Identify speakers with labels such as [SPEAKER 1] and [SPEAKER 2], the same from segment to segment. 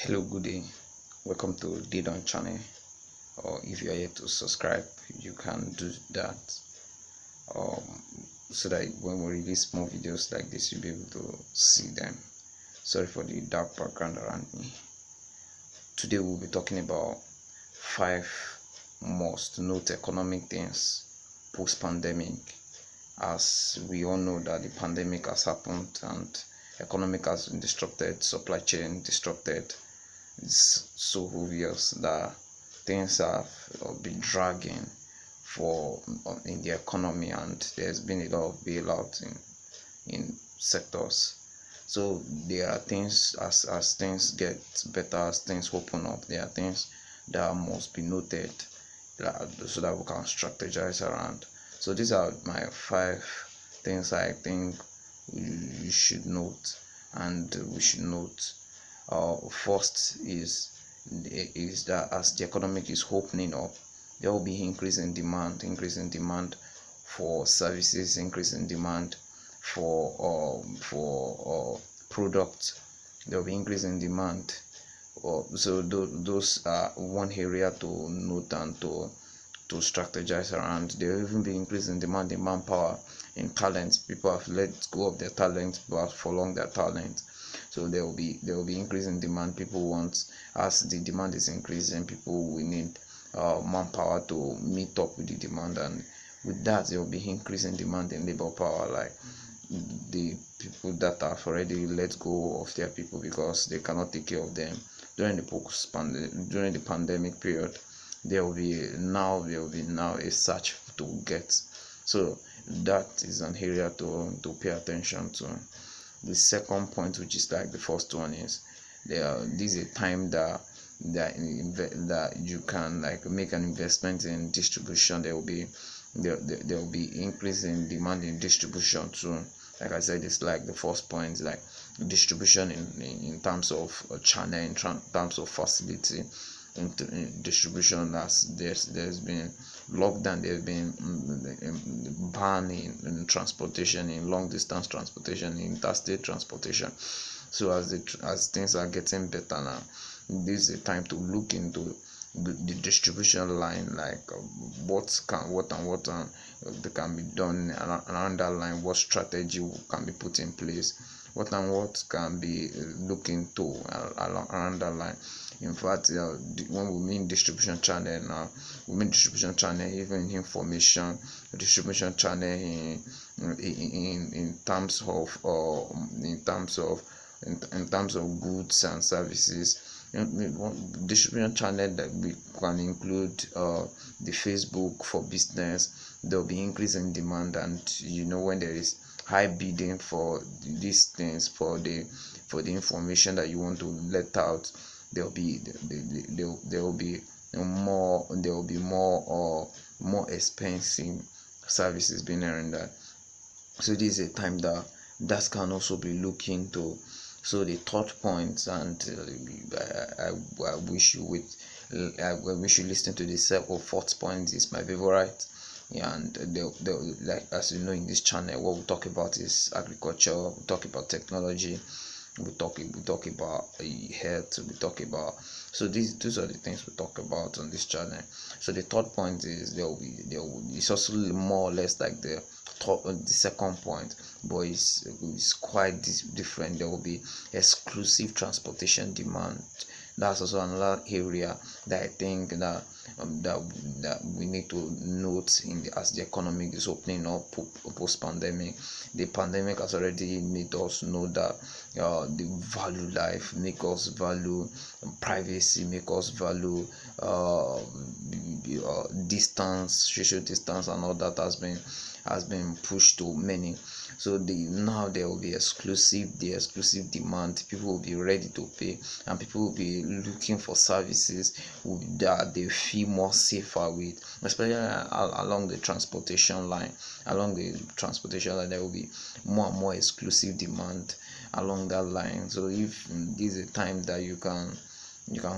[SPEAKER 1] Hello, good day. Welcome to DayDone channel. Or if you are yet to subscribe, you can do that. Um, so that when we release more videos like this, you'll be able to see them. Sorry for the dark background around me. Today we'll be talking about 5 most note economic things post-pandemic. As we all know that the pandemic has happened and economic has been disrupted, supply chain disrupted. It's so obvious that things have been dragging for in the economy, and there's been a lot of bailout in sectors. So there are things, as things get better, as things open up, there are things that must be noted so that we can strategize around. So these are my 5 things I think you should note, and we should note. First is that as the economic is opening up, there will be increase in demand for services, increase in demand for products. There will be increase in demand. So those are one area to note and to strategize around. There will even be increase in demand in manpower, in talent. People have let go of their talent, people have prolonged their talent. So there will be increase in demand. People want, as the demand is increasing, people will need manpower to meet up with the demand, and with that there will be increase in demand in labor power, like the people that have already let go of their people because they cannot take care of them during the pandemic period. There will be now a search to get. So that is an area to pay attention to. The second point, which is like the first one, is this is a time that you can like make an investment in distribution. There will be increase in demand in distribution too. Like I said, it's like the first point, like distribution in terms of channel, in terms of facility. In distribution, as there's been lockdown, there's been ban in transportation, in long distance transportation, in interstate transportation. So as things are getting better now, this is a time to look into the distribution line, like what can be done around that line, what strategy can be put in place, what can be looked into around that line. In fact, when we mean distribution channel now, we mean distribution channel even information, distribution channel in terms of goods and services. Distribution channel that we can include the Facebook for business. There will be increase in demand, and when there is high bidding for these things, for the information that you want to let out, there will be more expensive services being rendered. So this is a time that can also be looked into. So the third point, and I wish you listen to this fourth point, is my favorite. And like, as you know, in this channel, what we talk about is agriculture, we talk about technology, we talk about health, we talk about, so these are the things we talk about on this channel. So the third point is it's also more or less like the second point, but it's quite different. There will be exclusive transportation demand. That's also another area that I think that we need to note as the economy is opening up post pandemic. The pandemic has already made us know that the value life, make us value privacy, make us value distance, social distance, and all that has been pushed to many. So now there will be exclusive demand. People will be ready to pay, and people will be looking for services that they feel more safer with, especially along the transportation line. There will be more and more exclusive demand along that line. So if this is a time that you can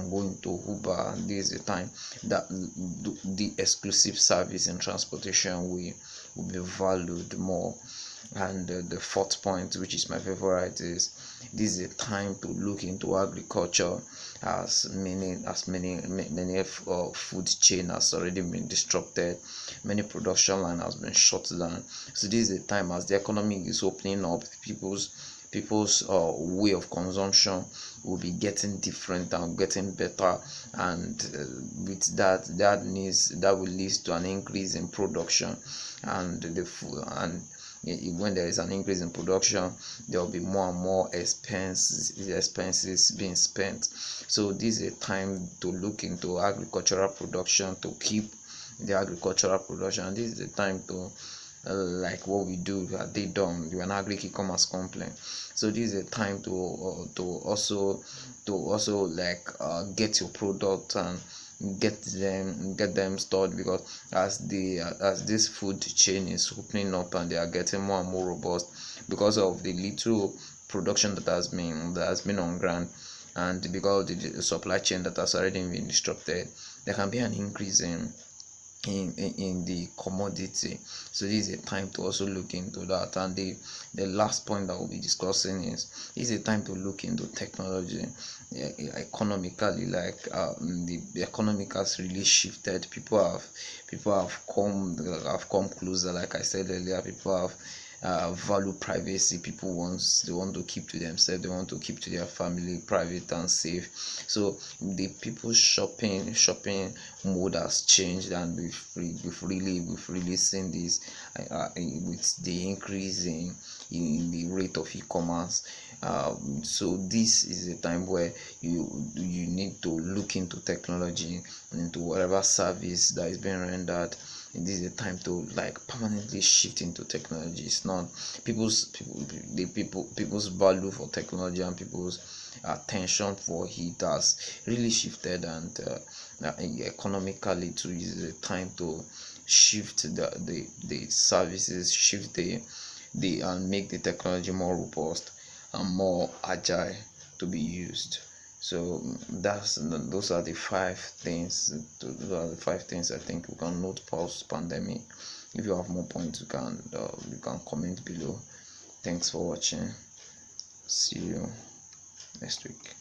[SPEAKER 1] go into Uber, this is a time that the exclusive service in transportation will be valued more. And the fourth point, which is my favorite, is this is a time to look into agriculture, as many food chain has already been disrupted, many production line has been shut down. So this is a time, as the economy is opening up, people's way of consumption will be getting different and getting better, and with that will lead to an increase in production, and the food, and when there is an increase in production, there will be more and more expenses being spent. So this is a time to look into agricultural production, to keep the agricultural production. And this is the time to like what we do at DayDone, we're an Agric e-commerce company. So this is a time to also like get your product and get them stored, because as this food chain is opening up and they are getting more and more robust because of the little production that has been on ground, and because of the supply chain that has already been disrupted, there can be an increase in the commodity. So this is a time to also look into that. And the last point that we'll be discussing is a time to look into technology. Economically, like the economic has really shifted. People have come closer. Like I said earlier, people have value privacy. People want to keep to themselves, they want to keep to their family private and safe. So the people's shopping mode has changed, and we've really seen this with the increase in the rate of e-commerce. So this is a time where you need to look into technology, into whatever service that is being rendered. This is a time to like permanently shift into technology. It's not people's value for technology and people's attention for it has really shifted, and economically too is a time to shift the services, shift the and make the technology more robust and more agile to be used. So those are the 5 things. Those are the 5 things I think we can note post pandemic. If you have more points, you can comment below. Thanks for watching. See you next week.